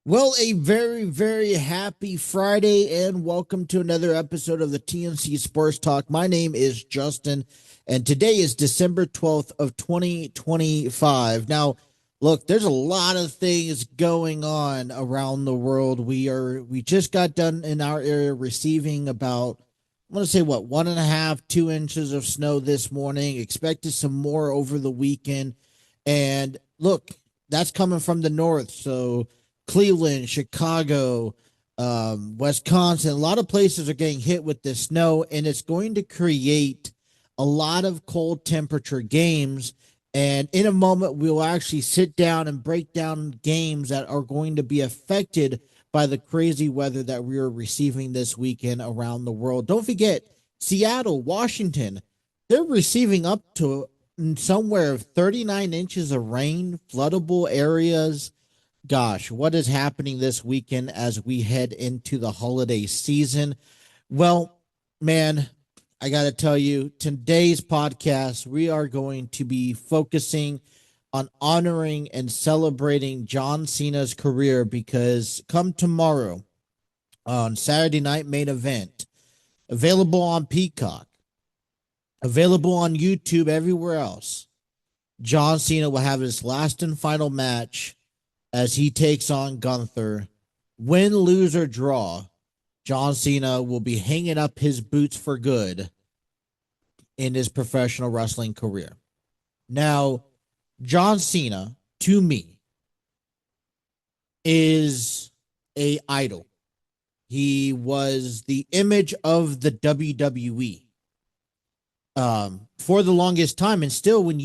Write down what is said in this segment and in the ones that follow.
Well, a very, very happy Friday, and welcome to another episode of the TNC Sports Talk. My name is Justin, and today is December 12th of 2025. Now, look, there's a lot of things going on around the world. We just got done in our area receiving about, I want to say, 1.5, 2 inches of snow this morning. Expected some more over the weekend. And look, that's coming from the north, so Cleveland, Chicago, Wisconsin, a lot of places are getting hit with this snow, and it's going to create a lot of cold temperature games. And in a moment, we'll actually sit down and break down games that are going to be affected by the crazy weather that we are receiving this weekend around the world. Don't forget, Seattle, Washington, they're receiving up to somewhere of 39 inches of rain, floodable areas. Gosh, what is happening this weekend as we head into the holiday season? Well, man, I got to tell you, today's podcast, we are going to be focusing on honoring and celebrating John Cena's career, because come tomorrow on Saturday Night Main Event, available on Peacock, available on YouTube, everywhere else, John Cena will have his last and final match as he takes on Gunther. Win, lose, or draw, John Cena will be hanging up his boots for good in his professional wrestling career. Now, John Cena, to me, is an idol. He was the image of the WWE for the longest time. And still, when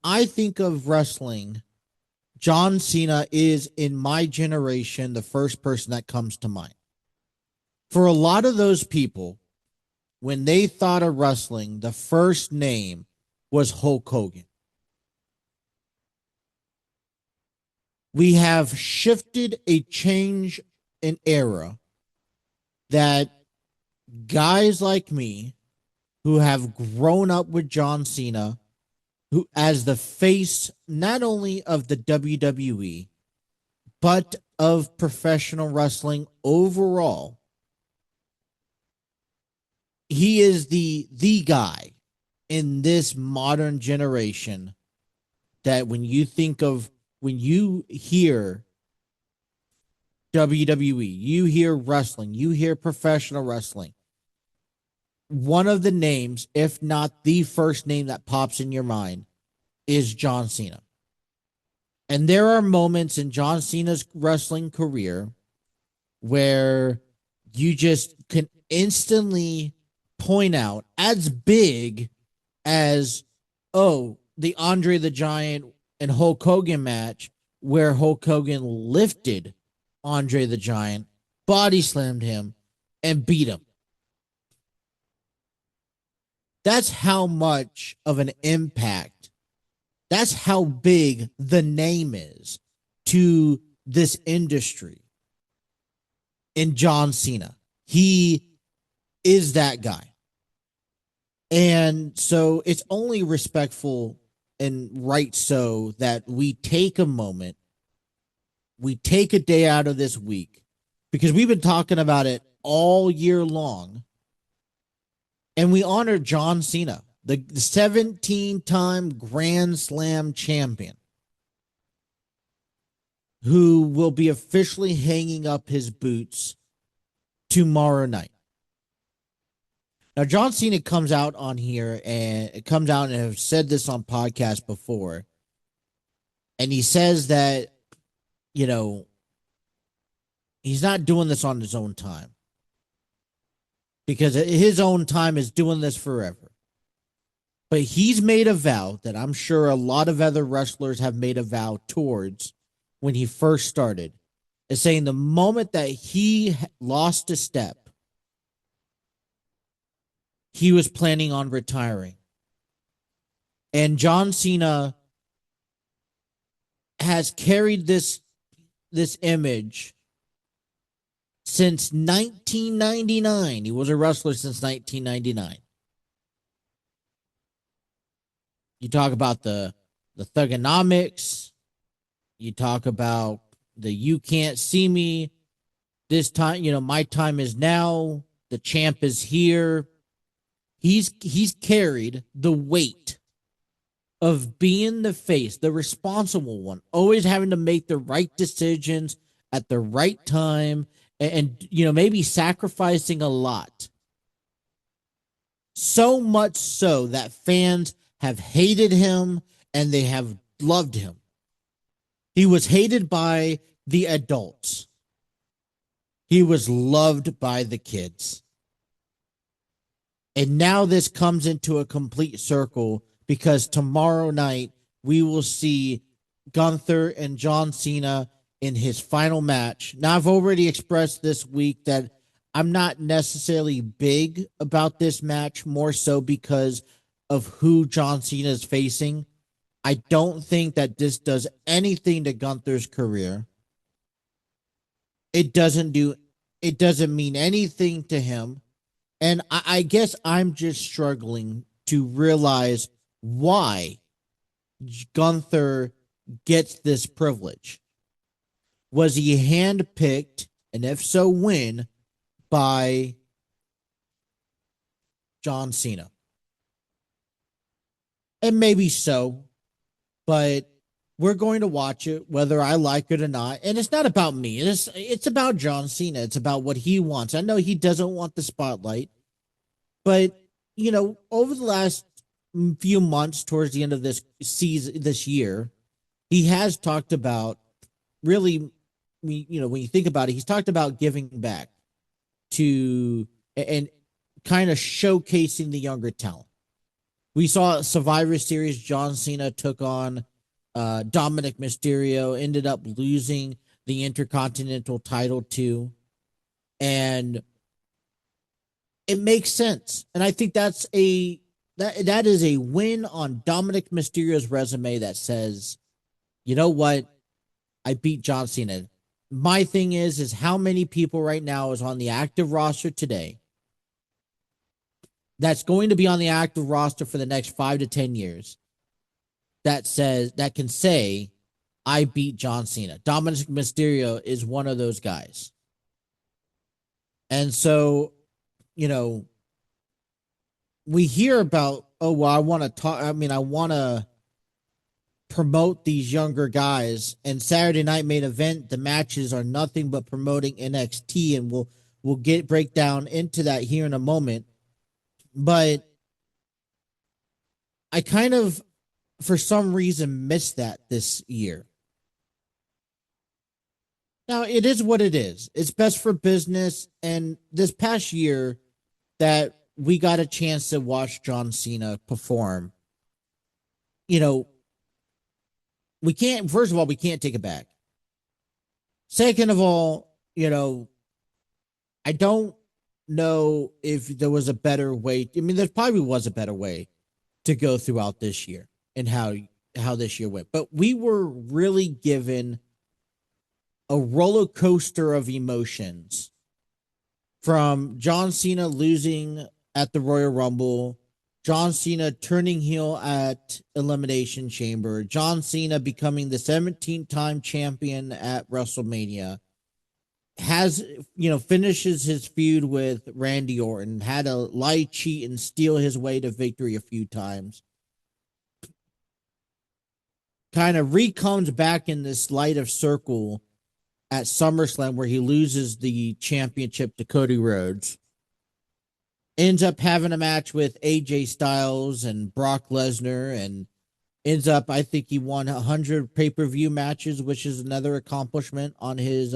I think of wrestling, John Cena is, in my generation, the first person that comes to mind. For a lot of those people, when they thought of wrestling, the first name was Hulk Hogan. We have shifted a change in era that guys like me, who have grown up with John Cena, who as the face not only of the WWE, but of professional wrestling overall, he is the guy in this modern generation that when you hear WWE, you hear wrestling, you hear professional wrestling, one of the names, if not the first name that pops in your mind, is John Cena. And there are moments in John Cena's wrestling career where you just can instantly point out, as big as, the Andre the Giant and Hulk Hogan match, where Hulk Hogan lifted Andre the Giant, body slammed him, and beat him. That's how much of an impact, that's how big the name is to this industry in John Cena. He is that guy. And so it's only respectful and right so that we take a moment, we take a day out of this week, because we've been talking about it all year long, and we honor John Cena, the 17-time Grand Slam champion, who will be officially hanging up his boots tomorrow night. Now, John Cena comes out on here and have said this on podcasts before. And he says that, he's not doing this on his own time, because his own time is doing this forever. But he's made a vow that I'm sure a lot of other wrestlers have made a vow towards when he first started, is saying the moment that he lost a step, he was planning on retiring. And John Cena has carried this image since 1999. He was a wrestler since 1999. You talk about the thugonomics. You talk about the you can't see me. This time, my time is now. The champ is here. He's carried the weight of being the face, the responsible one, always having to make the right decisions at the right time, and maybe sacrificing a lot. So much so that fans have hated him and they have loved him. He was hated by the adults. He was loved by the kids. And now this comes into a complete circle because tomorrow night we will see Gunther and John Cena in his final match. Now, I've already expressed this week that I'm not necessarily big about this match, more so because of who John Cena is facing. I don't think that this does anything to Gunther's career. It doesn't mean anything to him. And I guess I'm just struggling to realize why Gunther gets this privilege. Was he handpicked, and if so, when, by John Cena? And maybe so, but we're going to watch it whether I like it or not. And it's not about me. It's about John Cena. It's about what he wants. I know he doesn't want the spotlight, but over the last few months towards the end of this season, this year, he has talked about really, when you think about it, he's talked about giving back to and kind of showcasing the younger talent. We saw Survivor Series. John Cena took on Dominic Mysterio, ended up losing the Intercontinental title to, and it makes sense. And I think that is a win on Dominic Mysterio's resume that says, you know what, I beat John Cena. My thing is how many people right now is on the active roster today that's going to be on the active roster for the next 5 to 10 years that can say, I beat John Cena. Dominic Mysterio is one of those guys. And so, we hear about, oh, well, I want to promote these younger guys. And Saturday Night Main Event, the matches are nothing but promoting NXT, and we'll break down into that here in a moment. But I kind of, for some reason, missed that this year. Now, it is what it is. It's best for business. And this past year that we got a chance to watch John Cena perform, we can't, first of all, we can't take it back. Second of all, I don't know if there was a better way. I mean, there probably was a better way to go throughout this year and how this year went. But we were really given a roller coaster of emotions from John Cena losing at the Royal Rumble, John Cena turning heel at Elimination Chamber, John Cena becoming the 17th-time champion at WrestleMania, finishes his feud with Randy Orton, had to lie, cheat, and steal his way to victory a few times. Kind of comes back in this light of circle at SummerSlam where he loses the championship to Cody Rhodes. Ends up having a match with AJ Styles and Brock Lesnar, and ends up, I think he won 100 pay-per-view matches, which is another accomplishment on his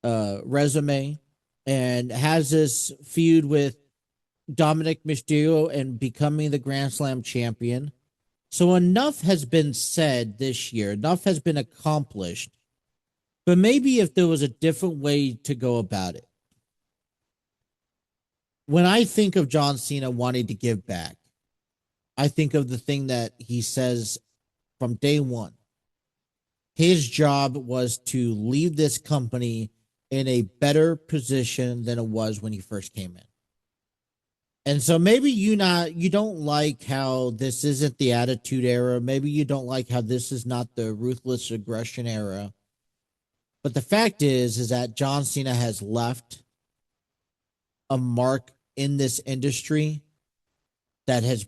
resume, and has this feud with Dominic Mysterio and becoming the Grand Slam champion. So enough has been said this year. Enough has been accomplished. But maybe if there was a different way to go about it. When I think of John Cena wanting to give back, I think of the thing that he says from day one. His job was to leave this company in a better position than it was when he first came in. And so maybe you don't like how this isn't the attitude era. Maybe you don't like how this is not the ruthless aggression era. But the fact is that John Cena has left a mark in this industry that has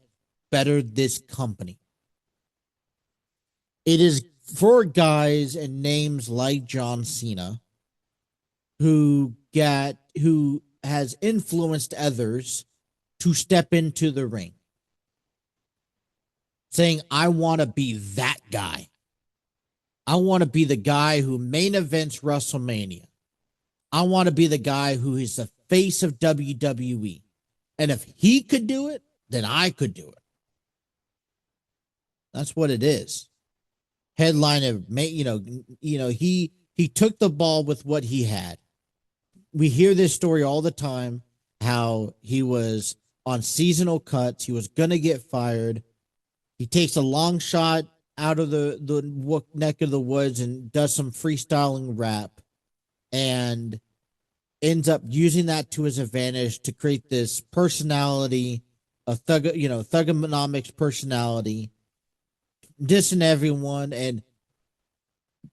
bettered this company. It is for guys and names like John Cena who has influenced others to step into the ring, saying, I want to be that guy. I want to be the guy who main events WrestleMania. I want to be the guy who is the face of WWE. And if he could do it, then I could do it. That's what it is. Headline of, he took the ball with what he had. We hear this story all the time, how he was on seasonal cuts. He was going to get fired. He takes a long shot out of the neck of the woods and does some freestyling rap and ends up using that to his advantage to create this personality, a thugonomics personality, dissing everyone and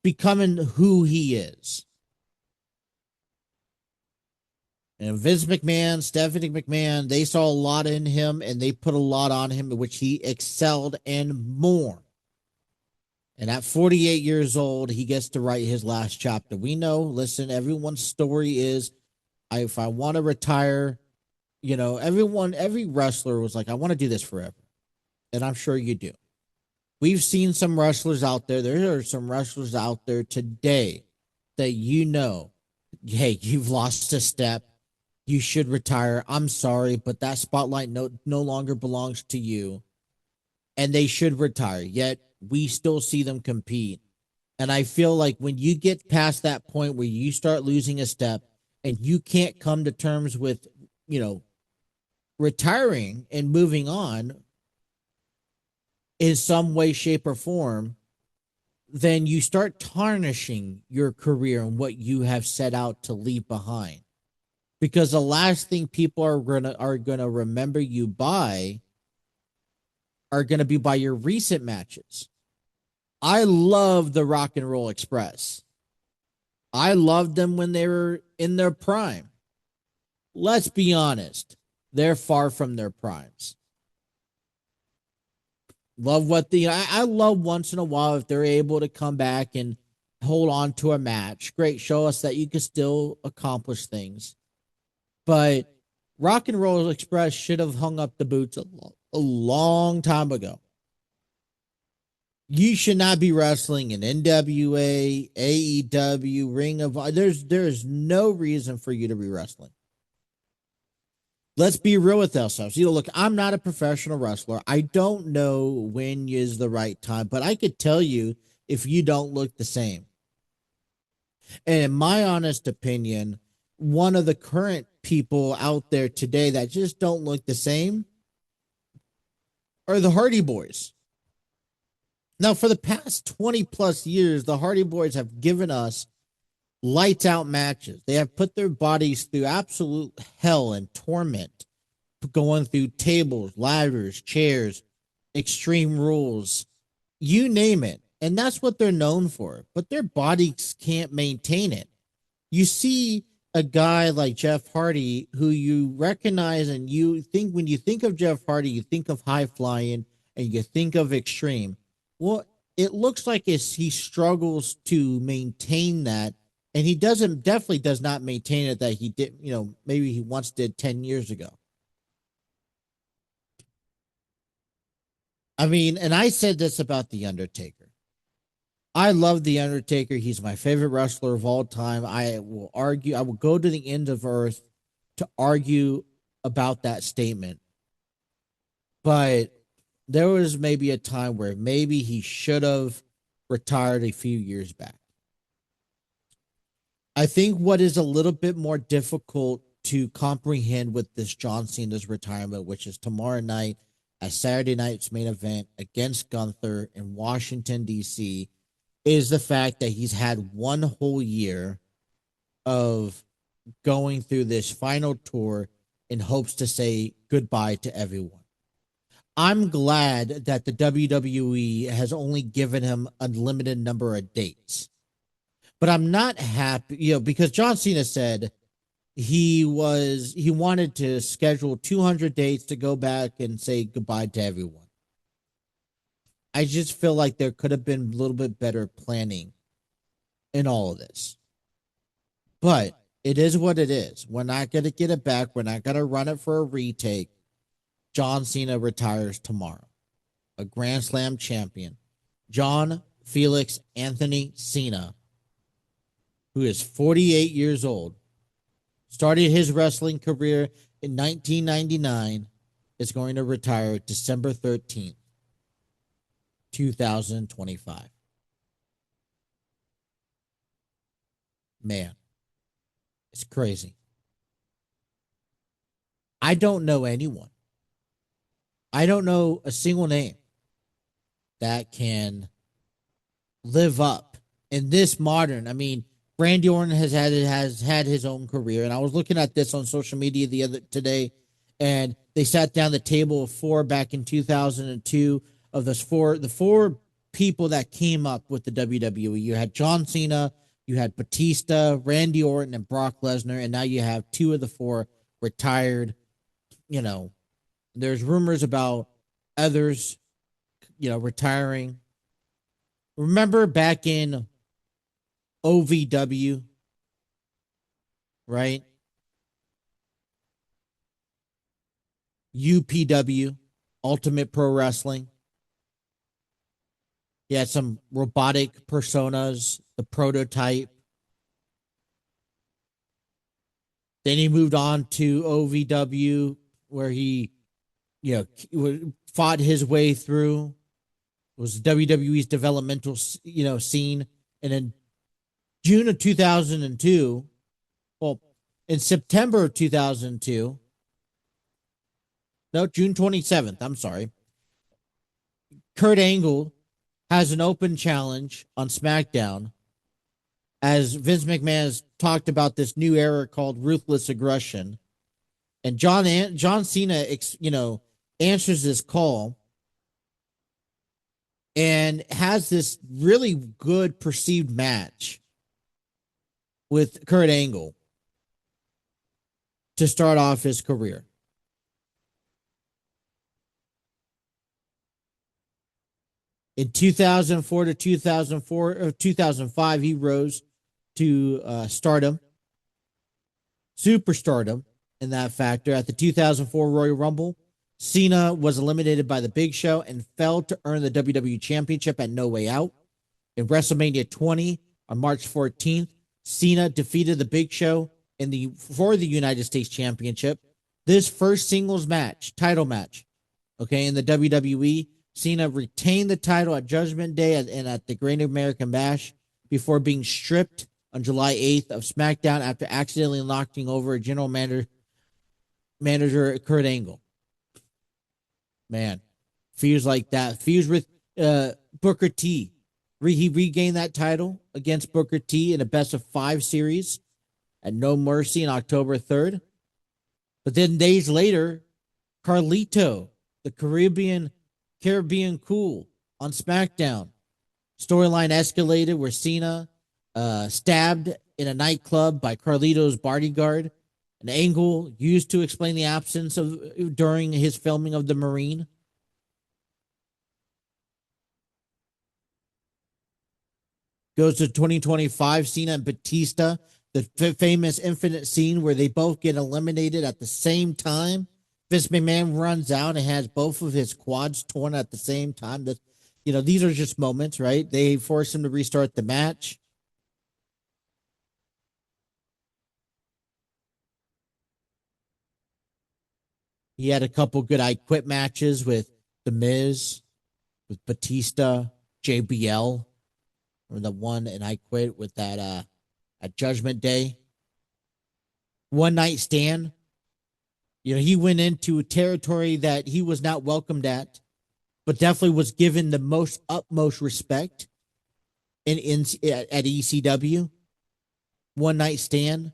becoming who he is. And Vince McMahon, Stephanie McMahon, they saw a lot in him and they put a lot on him, which he excelled in more. And at 48 years old, he gets to write his last chapter. We know, listen, everyone's story is, if I want to retire, every wrestler was like, I want to do this forever. And I'm sure you do. We've seen some wrestlers out there. There are some wrestlers out there today that hey, you've lost a step. You should retire. I'm sorry, but that spotlight no longer belongs to you. And they should retire. Yet we still see them compete. And I feel like when you get past that point where you start losing a step and you can't come to terms with, retiring and moving on in some way, shape, or form, then you start tarnishing your career and what you have set out to leave behind. Because the last thing people are gonna remember you by are gonna be by your recent matches. I love the Rock and Roll Express. I loved them when they were in their prime. Let's be honest, they're far from their primes. I love once in a while if they're able to come back and hold on to a match. Great, show us that you can still accomplish things. But Rock and Roll Express should have hung up the boots a long time ago. You should not be wrestling in NWA, AEW, Ring of Honor. There's no reason for you to be wrestling. Let's be real with ourselves. Look, I'm not a professional wrestler. I don't know when is the right time, but I could tell you if you don't look the same. And in my honest opinion, one of the current people out there today that just don't look the same are the Hardy Boys. Now, for the past 20 plus years, the Hardy Boys have given us lights out matches. They have put their bodies through absolute hell and torment, going through tables, ladders, chairs, extreme rules, you name it. And that's what they're known for. But their bodies can't maintain it. You see a guy like Jeff Hardy who you recognize and you think, when you think of Jeff Hardy, you think of high flying and you think of extreme. Well, it looks like he struggles to maintain that. And he definitely does not maintain it that he did, maybe he once did 10 years ago. I mean, and I said this about The Undertaker. I love The Undertaker. He's my favorite wrestler of all time. I will go to the end of earth to argue about that statement. But there was maybe a time where maybe he should have retired a few years back. I think what is a little bit more difficult to comprehend with this John Cena's retirement, which is tomorrow night at Saturday night's main event against Gunther in Washington, D.C., is the fact that he's had one whole year of going through this final tour in hopes to say goodbye to everyone. I'm glad that the WWE has only given him a limited number of dates. But I'm not happy, because John Cena said he wanted to schedule 200 dates to go back and say goodbye to everyone. I just feel like there could have been a little bit better planning in all of this. But it is what it is. We're not going to get it back. We're not going to run it for a retake. John Cena retires tomorrow. A Grand Slam champion. John Felix Anthony Cena, who is 48 years old, started his wrestling career in 1999, is going to retire December 13th, 2025. Man, it's crazy. I don't know anyone. I don't know a single name that can live up in this modern. I mean, Randy Orton has had his own career, and I was looking at this on social media today, and they sat down the table of four back in 2002 of the four people that came up with the WWE. You had John Cena, you had Batista, Randy Orton, and Brock Lesnar, and now you have two of the four retired. There's rumors about others, retiring. Remember back in OVW, right? UPW, Ultimate Pro Wrestling. He had some robotic personas, the Prototype. Then he moved on to OVW, where he, fought his way through. It was WWE's developmental, scene. And in June of 2002, in September of 2002, no, June 27th, I'm sorry, Kurt Angle has an open challenge on SmackDown, as Vince McMahon has talked about this new era called ruthless aggression. And John Cena, answers this call and has this really good perceived match with Kurt Angle to start off his career. In 2004 to 2005, he rose to stardom, superstardom in that factor. At the 2004 Royal Rumble, Cena was eliminated by The Big Show and failed to earn the WWE Championship at No Way Out. In WrestleMania 20 on March 14th, Cena defeated The Big Show for the United States Championship. This first singles match, title match, in the WWE, Cena retained the title at Judgment Day and at the Great American Bash before being stripped on July 8th of SmackDown after accidentally knocking over a general manager Kurt Angle. Man, feels like that. Feels with Booker T. He regained that title against Booker T in a best-of-5 series at No Mercy on October 3rd. But then days later, Carlito, the Caribbean Cool, on SmackDown. Storyline escalated where Cena stabbed in a nightclub by Carlito's bodyguard, an angle used to explain the absence during his filming of The Marine. Goes to 2025, Cena and Batista, the famous infinite scene where they both get eliminated at the same time. Vince McMahon runs out and has both of his quads torn at the same time. These are just moments, right? They force him to restart the match. He had a couple good I Quit matches with The Miz, with Batista, JBL, or the one and I Quit with that at Judgment Day. One Night Stand. He went into a territory that he was not welcomed at, but definitely was given the utmost respect at ECW. one night stand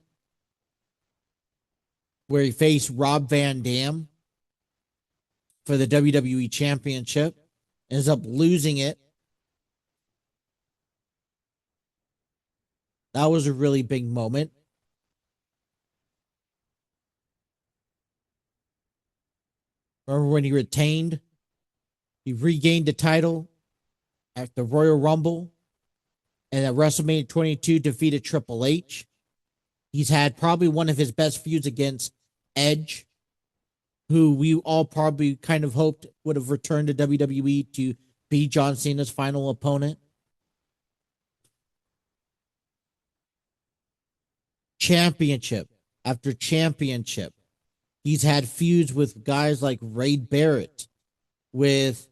where he faced Rob Van Dam for the WWE Championship, ends up losing it. That was a really big moment. Remember when he regained the title at the Royal Rumble and at WrestleMania 22 defeated Triple H. He's had probably one of his best feuds against Edge, who we all probably kind of hoped would have returned to WWE to be John Cena's final opponent. Championship after championship. He's had feuds with guys like Ray Barrett, with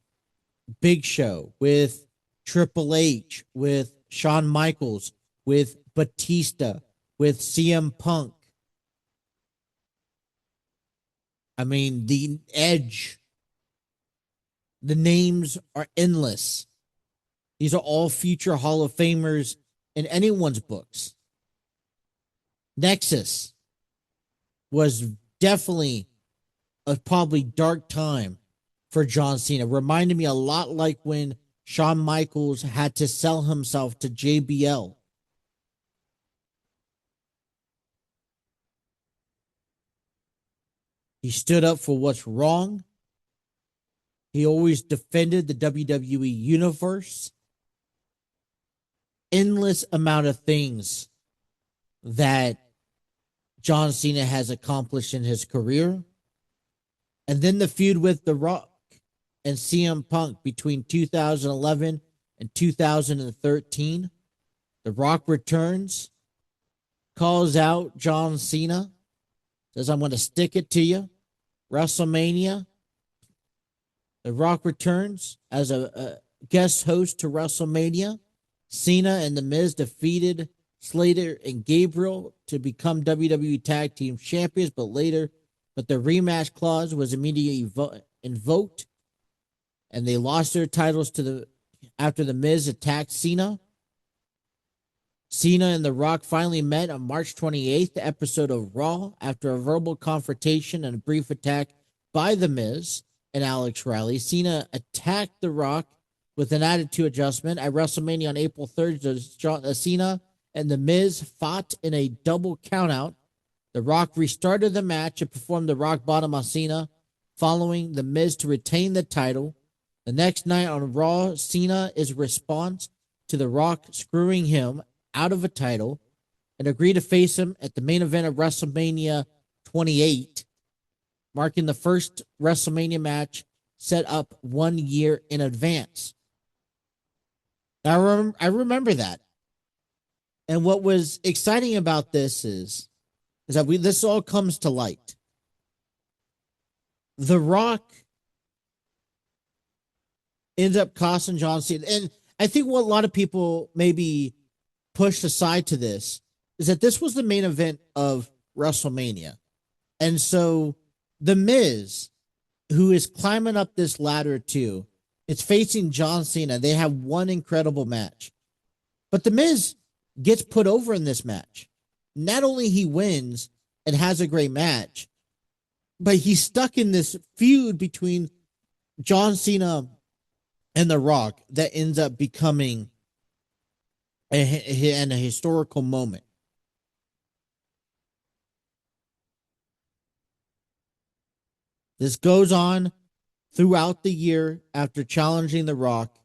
Big Show, with Triple H, with Shawn Michaels, with Batista, with CM Punk. I mean, the Edge. The names are endless. These are all future Hall of Famers in anyone's books. Nexus was definitely a probably dark time for John Cena. Reminded me a lot like when Shawn Michaels had to sell himself to JBL. He stood up for what's wrong. He always defended the WWE universe. Endless amount of things that John Cena has accomplished in his career. And then the feud with The Rock and CM Punk between 2011 and 2013. The Rock returns, calls out John Cena, says, I'm going to stick it to you. WrestleMania. The Rock returns as a guest host to WrestleMania. Cena and The Miz defeated Slater and Gabriel to become WWE Tag Team Champions, but the rematch clause was immediately invoked, and they lost their titles after The Miz attacked Cena. Cena and The Rock finally met on March 28th, episode of Raw, after a verbal confrontation and a brief attack by The Miz and Alex Riley. Cena attacked The Rock with an attitude adjustment. At WrestleMania on April 3rd, Cena and The Miz fought in a double countout. The Rock restarted the match and performed the Rock Bottom on Cena, following The Miz to retain the title. The next night on Raw, Cena's response to The Rock screwing him out of a title and agreed to face him at the main event of WrestleMania 28, marking the first WrestleMania match set up 1 year in advance. I remember that. And what was exciting about this is that this all comes to light. The Rock ends up costing John Cena. And I think what a lot of people maybe pushed aside to this is that this was the main event of WrestleMania. And so The Miz, who is climbing up this ladder too, it's facing John Cena. They have one incredible match. But The Miz gets put over in this match. Not only he wins and has a great match, but he's stuck in this feud between John Cena and The Rock that ends up becoming a historical moment. This goes on throughout the year after challenging The Rock.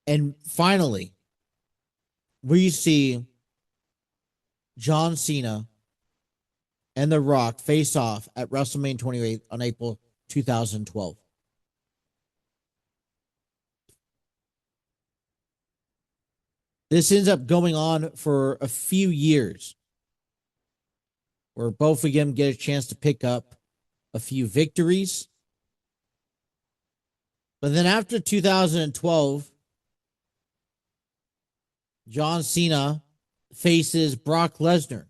And finally, we see John Cena and The Rock face off at WrestleMania 28 on April 2012. This ends up going on for a few years, where both of them get a chance to pick up a few victories. But then after 2012, John Cena faces Brock Lesnar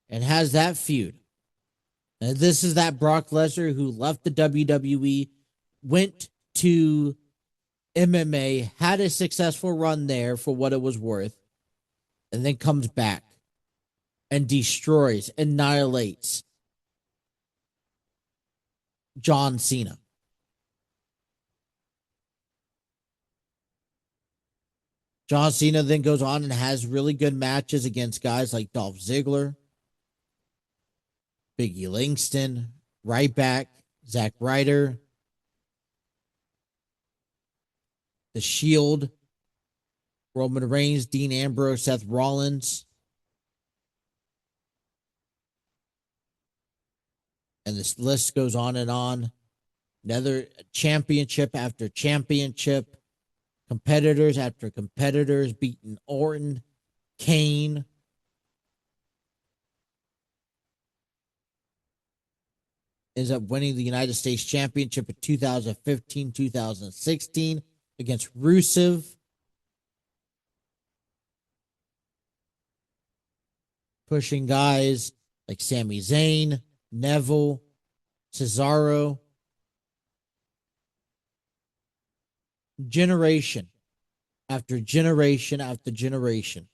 and has that feud. And this is that Brock Lesnar who left the WWE, went to MMA, had a successful run there for what it was worth, and then comes back and destroys, annihilates John Cena. John Cena then goes on and has really good matches against guys like Dolph Ziggler, Biggie Langston, Ryback, Zack Ryder, The Shield, Roman Reigns, Dean Ambrose, Seth Rollins. And this list goes on and on. Another championship after championship, competitors after competitors, beating Orton, Kane. Ends up winning the United States Championship in 2015, 2016 against Rusev. Pushing guys like Sami Zayn, Neville, Cesaro. Generation after generation after generation.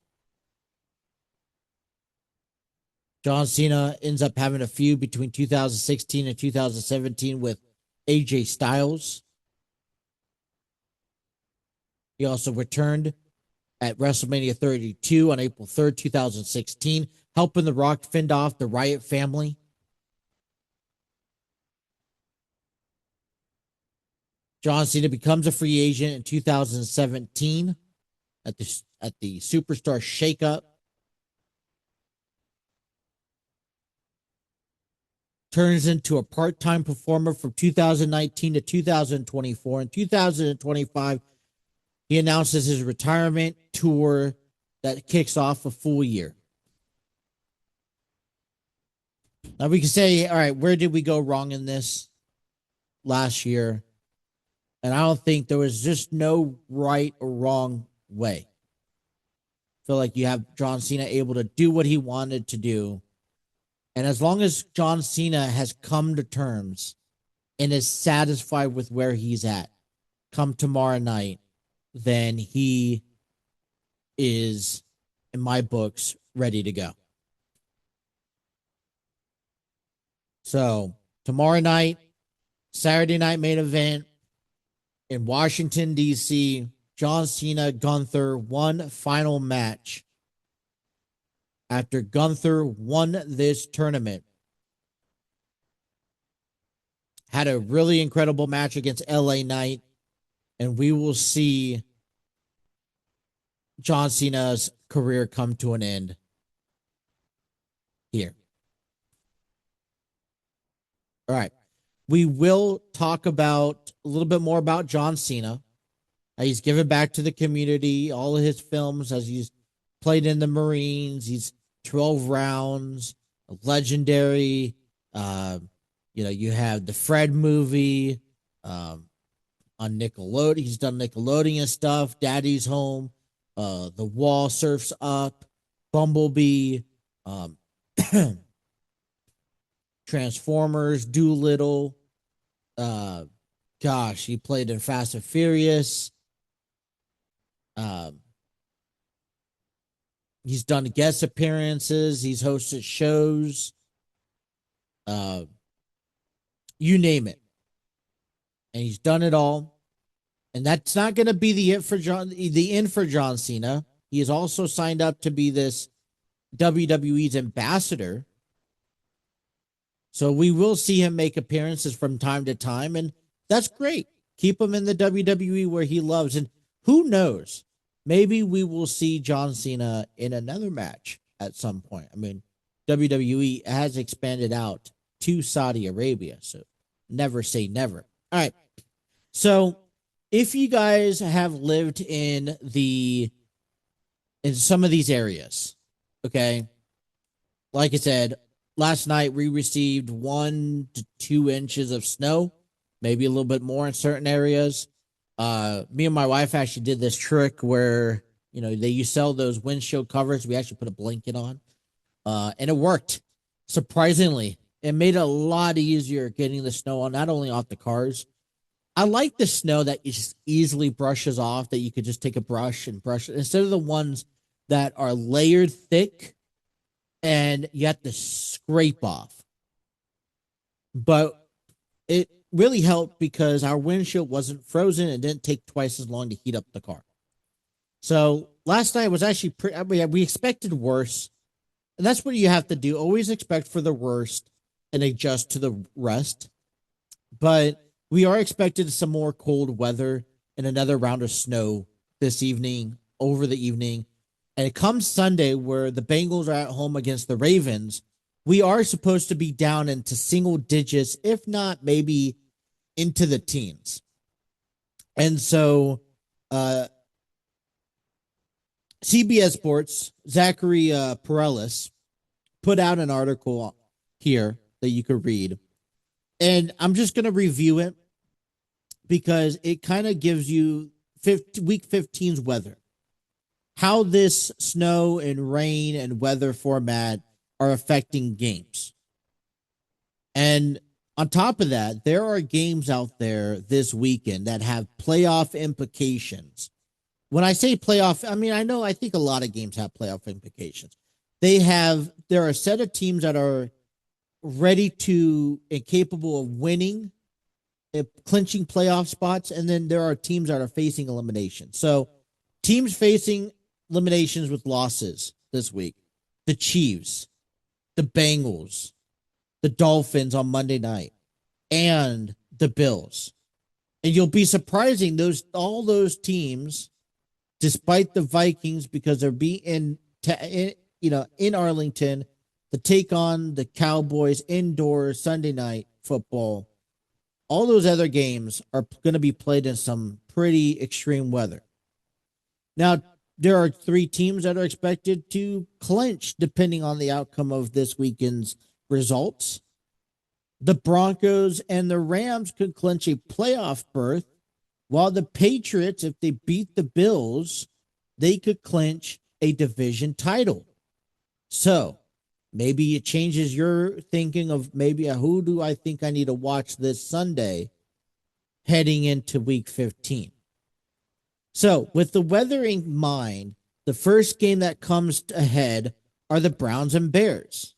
John Cena ends up having a feud between 2016 and 2017 with AJ Styles. He also returned at WrestleMania 32 on April 3rd, 2016, helping The Rock fend off the Riot family. John Cena becomes a free agent in 2017 at the Superstar Shakeup. Turns into a part-time performer from 2019 to 2024. In 2025, he announces his retirement tour that kicks off a full year. Now we can say, all right, where did we go wrong in this last year? And I don't think there was just no right or wrong way. I feel like you have John Cena able to do what he wanted to do. And as long as John Cena has come to terms and is satisfied with where he's at come tomorrow night, then he is, in my books, ready to go. So tomorrow night, Saturday night main event in Washington, D.C., John Cena, Gunther, one final match. After Gunther won this tournament, had a really incredible match against LA Knight, and we will see John Cena's career come to an end here. All right. We will talk about a little bit more about John Cena. He's given back to the community, all of his films, as he's played in the Marines. He's 12 rounds, legendary. You have the Fred movie on Nickelodeon. He's done Nickelodeon stuff. Daddy's Home, The Wall, Surfs Up, Bumblebee, Transformers, Doolittle. He played in Fast and Furious. He's done guest appearances. He's hosted shows. You name it. And he's done it all. And that's not going to be the end for John Cena. He is also signed up to be this WWE's ambassador. So we will see him make appearances from time to time, and that's great. Keep him in the WWE where he loves. And who knows? Maybe we will see John Cena in another match at some point. I mean, WWE has expanded out to Saudi Arabia, so never say never. All right. So if you guys have lived in some of these areas, okay, like I said, last night we received 1 to 2 inches of snow, maybe a little bit more in certain areas. Me and my wife actually did this trick where, you sell those windshield covers. We actually put a blanket on, and it worked. Surprisingly, it made it a lot easier getting the snow on, not only off the cars. I like the snow that just easily brushes off, that you could just take a brush and brush it instead of the ones that are layered thick and you have to scrape off. But it really helped because our windshield wasn't frozen and didn't take twice as long to heat up the car. So last night was actually pretty, I mean, we expected worse. And that's what you have to do. Always expect for the worst and adjust to the rest. But we are expected some more cold weather and another round of snow this evening, over the evening. And it comes Sunday where the Bengals are at home against the Ravens. We are supposed to be down into single digits, if not maybe into the teens. And so CBS Sports, Zachary Perellis, put out an article here that you could read. And I'm just going to review it because it kind of gives you week 15's weather. How this snow and rain and weather format are affecting games. And on top of that, there are games out there this weekend that have playoff implications. When I say playoff, I mean, I think a lot of games have playoff implications. There are a set of teams that are ready to and capable of winning, clinching playoff spots, and then there are teams that are facing elimination. So teams facing eliminations with losses this week: the Chiefs, the Bengals, the Dolphins on Monday night, and the Bills. And you'll be surprising all those teams, despite the Vikings, because they're in Arlington, to take on the Cowboys indoors Sunday night football. All those other games are going to be played in some pretty extreme weather. Now, there are 3 teams that are expected to clinch depending on the outcome of this weekend's results. The Broncos and the Rams could clinch a playoff berth, while the Patriots, if they beat the Bills, they could clinch a division title. So maybe it changes your thinking of maybe who do I think I need to watch this Sunday heading into week 15. So with the weather in mind, the first game that comes ahead are the Browns and Bears.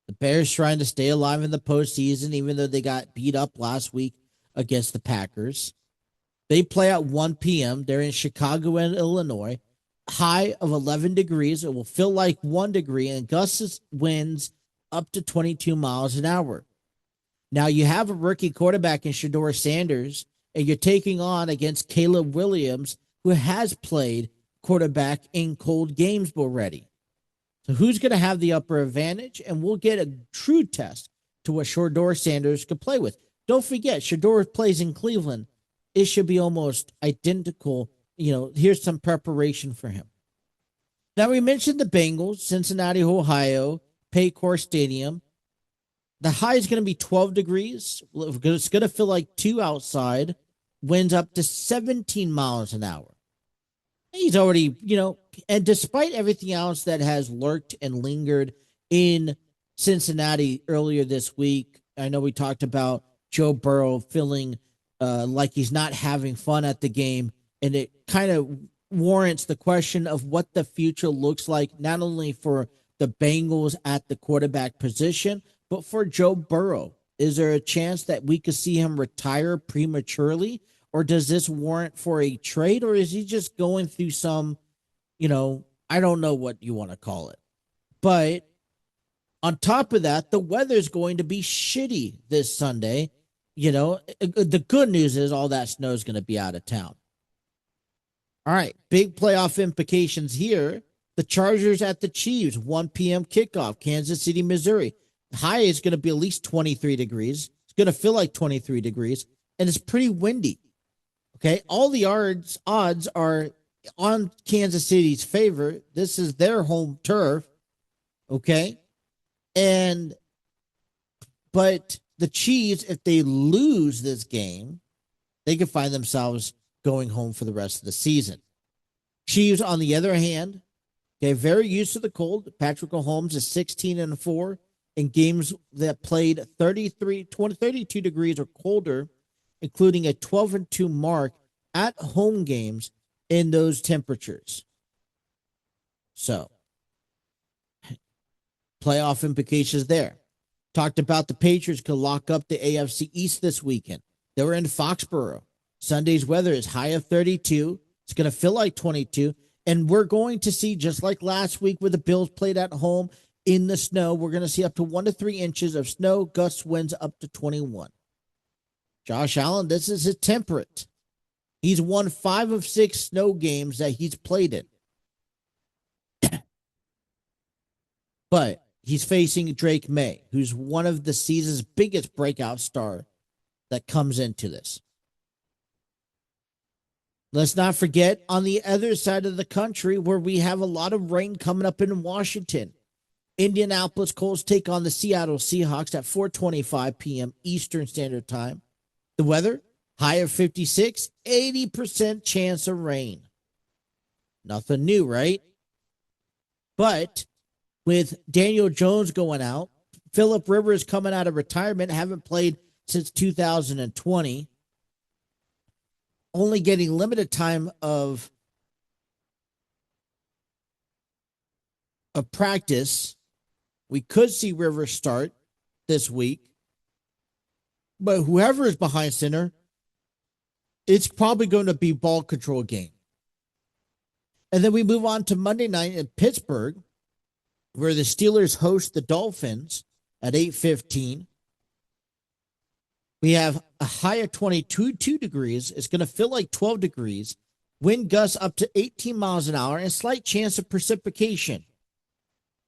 The Bears trying to stay alive in the postseason, even though they got beat up last week against the Packers. They play at 1 p.m. They're in Chicago and Illinois. High of 11 degrees. It will feel like 1 degree, and gusts winds up to 22 miles an hour. Now, you have a rookie quarterback in Shedeur Sanders, and you're taking on against Caleb Williams, who has played quarterback in cold games already. So who's going to have the upper advantage? And we'll get a true test to what Shedeur Sanders could play with. Don't forget, Shedeur plays in Cleveland. It should be almost identical. Here's some preparation for him. Now, we mentioned the Bengals, Cincinnati, Ohio, Paycor Stadium. The high is going to be 12 degrees. It's going to feel like 2 outside. Winds up to 17 miles an hour. He's already, and despite everything else that has lurked and lingered in Cincinnati earlier this week, I know we talked about Joe Burrow feeling like he's not having fun at the game, and it kind of warrants the question of what the future looks like, not only for the Bengals at the quarterback position, but for Joe Burrow. Is there a chance that we could see him retire prematurely? Or does this warrant for a trade? Or is he just going through some, I don't know what you want to call it. But on top of that, the weather's going to be shitty this Sunday. The good news is all that snow is going to be out of town. All right, big playoff implications here. The Chargers at the Chiefs, 1 p.m. kickoff, Kansas City, Missouri. The high is going to be at least 23 degrees. It's going to feel like 23 degrees, and it's pretty windy. Okay, all the odds are on Kansas City's favor. This is their home turf. Okay, but the Chiefs, if they lose this game, they could find themselves going home for the rest of the season. Chiefs, on the other hand, okay, very used to the cold. Patrick Mahomes is 16-4 in games that played 32 degrees or colder, including a 12-2 mark at home games in those temperatures. So, playoff implications there. Talked about the Patriots could lock up the AFC East this weekend. They were in Foxborough. Sunday's weather is high of 32. It's going to feel like 22. And we're going to see, just like last week where the Bills played at home in the snow, we're going to see up to 1 to 3 inches of snow, gust winds up to 21. Josh Allen, this is his temperate. He's won 5 of 6 snow games that he's played in. But he's facing Drake May, who's one of the season's biggest breakout star that comes into this. Let's not forget on the other side of the country where we have a lot of rain coming up in Washington. Indianapolis Colts take on the Seattle Seahawks at 4:25 p.m. Eastern Standard Time. The weather, high of 56, 80% chance of rain. Nothing new, right? But with Daniel Jones going out, Phillip Rivers coming out of retirement, haven't played since 2020, only getting limited time of practice. We could see Rivers start this week, but whoever is behind center, it's probably going to be ball control game. And then we move on to Monday night in Pittsburgh, where the Steelers host the Dolphins at 8:15. We have a high of 22 degrees. It's going to feel like 12 degrees. Wind gusts up to 18 miles an hour and a slight chance of precipitation.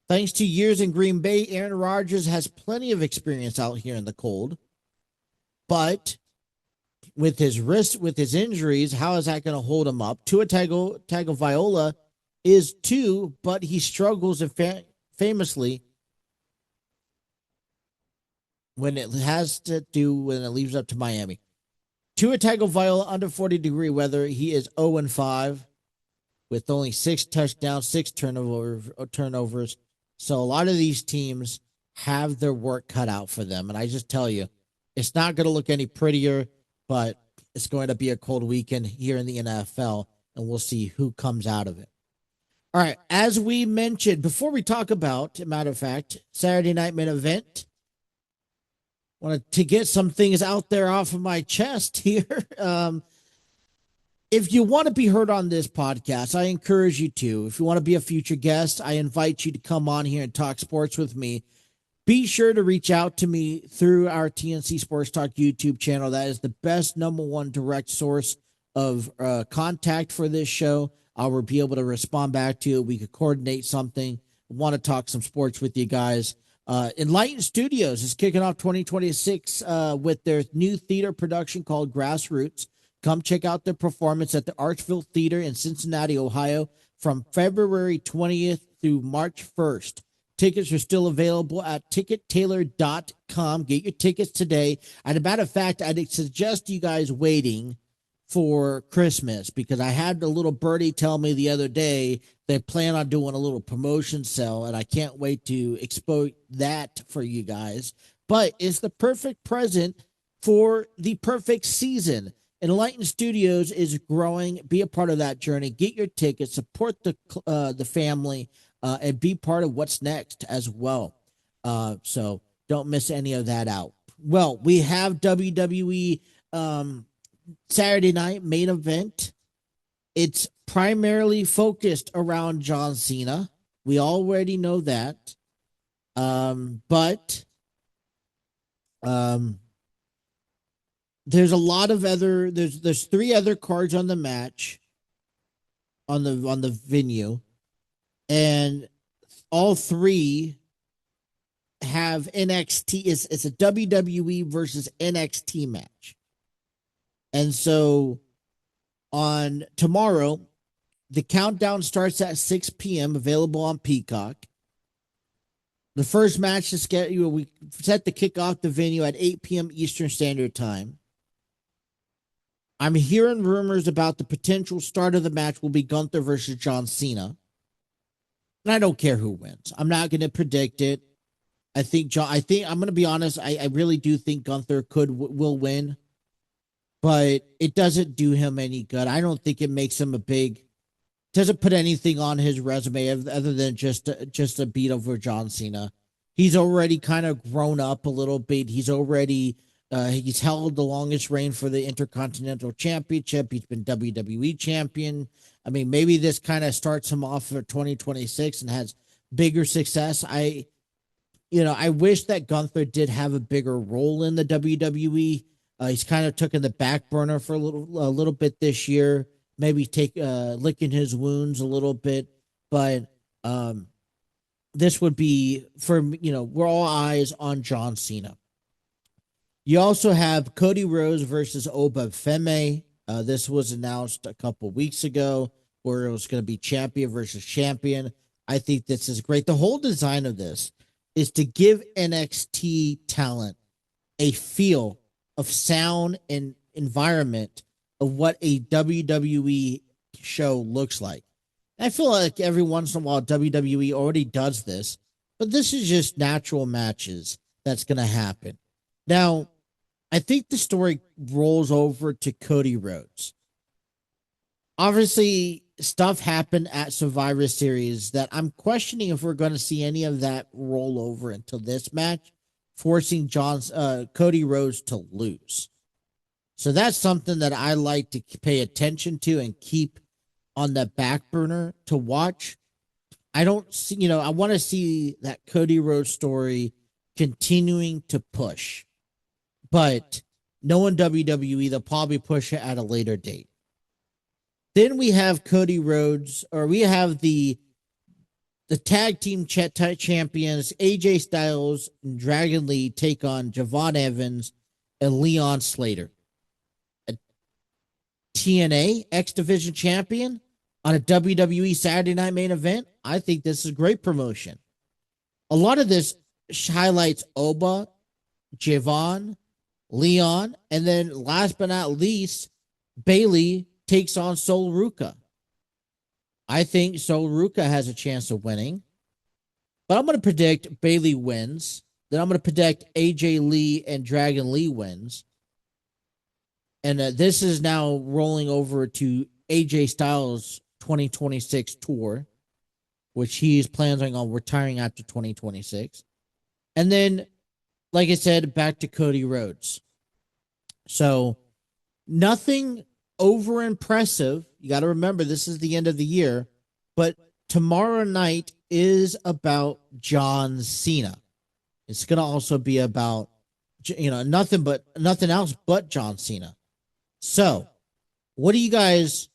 Thanks to years in Green Bay, Aaron Rodgers has plenty of experience out here in the cold. But with his wrist, with his injuries, how is that going to hold him up? Tua Tagovailoa is too, but he struggles famously when it leaves up to Miami. Tua Tagovailoa under 40-degree weather, he is 0-5 with only 6 touchdowns, 6 turnovers. So a lot of these teams have their work cut out for them. And I just tell you, it's not going to look any prettier, but it's going to be a cold weekend here in the NFL, and we'll see who comes out of it. All right, as we mentioned, before we talk about, matter of fact, Saturday night main event, wanted to get some things out there off of my chest here. If you want to be heard on this podcast, I encourage you to. If you want to be a future guest, I invite you to come on here and talk sports with me. Be sure to reach out to me through our TNC Sports Talk YouTube channel. That is the best #1 direct source of contact for this show. I will be able to respond back to you. We could coordinate something. I want to talk some sports with you guys. Enlighten Studios is kicking off 2026 with their new theater production called Grassroots. Come check out their performance at the Archville Theater in Cincinnati, Ohio, from February 20th through March 1st. Tickets are still available at tickettailor.com. Get your tickets today. And a matter of fact, I'd suggest you guys waiting for Christmas, because I had a little birdie tell me the other day they plan on doing a little promotion sale, and I can't wait to expose that for you guys. But it's the perfect present for the perfect season. Enlighten Studios is growing. Be a part of that journey. Get your tickets, support the family, and be part of what's next as well. So don't miss any of that out. Well, we have WWE Saturday night main event. It's primarily focused around John Cena. We already know that. But there's a lot of other, there's 3 other cards on the match on the venue, and all 3 have NXT. It's a WWE versus NXT match. And so on tomorrow, the countdown starts at 6 p.m., available on Peacock. The first match is scheduled, we set to kick off the venue at 8 p.m. Eastern Standard Time. I'm hearing rumors about the potential start of the match will be Gunther versus John Cena. And I don't care who wins. I'm not going to predict it. I think I'm going to be honest. I really do think Gunther will win, but it doesn't do him any good. I don't think it makes him a big doesn't put anything on his resume other than just a beat over John Cena. He's already kind of grown up a little bit. He's held the longest reign for the Intercontinental Championship. He's been WWE champion. I mean, maybe this kind of starts him off for 2026 and has bigger success. I wish that Gunther did have a bigger role in the WWE. He's kind of took in the back burner for a little bit this year. Maybe licking his wounds a little bit, but this would be we're all eyes on John Cena. You also have Cody Rhodes versus Oba Femi. This was announced a couple weeks ago, where it was going to be champion versus champion. I think this is great. The whole design of this is to give NXT talent a feel of sound and environment of what a WWE show looks like. I feel like every once in a while WWE already does this, but this is just natural matches that's going to happen. Now, I think the story rolls over to Cody Rhodes. Obviously, stuff happened at Survivor Series that I'm questioning if we're going to see any of that roll over into this match, forcing Cody Rhodes to lose. So that's something that I like to pay attention to and keep on the back burner to watch. I don't see, I want to see that Cody Rhodes story continuing to push. But knowing WWE, they'll probably push it at a later date. Then we have Cody Rhodes, or we have the tag team champions, AJ Styles and Dragon Lee, take on Javon Evans and Leon Slater. A TNA X Division champion on a WWE Saturday Night Main Event. I think this is great promotion. A lot of this highlights Oba, Javon, Leon, and then last but not least, Bayley takes on Sol Ruka. I think Sol Ruka has a chance of winning, but I'm going to predict Bayley wins. Then I'm going to predict AJ Lee and Dragon Lee wins. And this is now rolling over to AJ Styles' 2026 tour, which he is planning on retiring after 2026. And then, like I said, back to Cody Rhodes. So nothing over impressive. You got to remember, this is the end of the year, but tomorrow night is about John Cena. It's going to also be about, nothing else but John Cena. So what is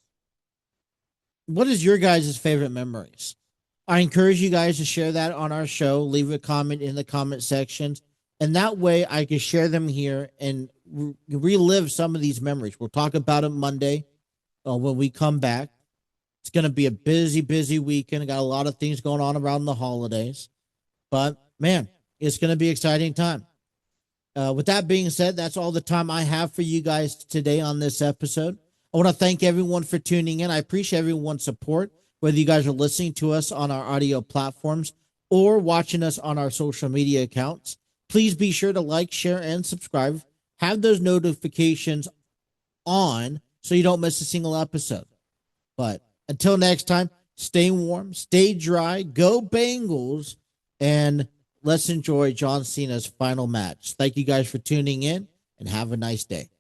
your guys' favorite memories? I encourage you guys to share that on our show. Leave a comment in the comment sections. And that way I can share them here and relive some of these memories. We'll talk about it Monday when we come back. It's going to be a busy weekend. I got a lot of things going on around the holidays. But, man, it's going to be an exciting time. With that being said, that's all the time I have for you guys today on this episode. I want to thank everyone for tuning in. I appreciate everyone's support, whether you guys are listening to us on our audio platforms or watching us on our social media accounts. Please be sure to like, share, and subscribe. Have those notifications on so you don't miss a single episode. But until next time, stay warm, stay dry, go Bengals, and let's enjoy John Cena's final match. Thank you guys for tuning in, and have a nice day.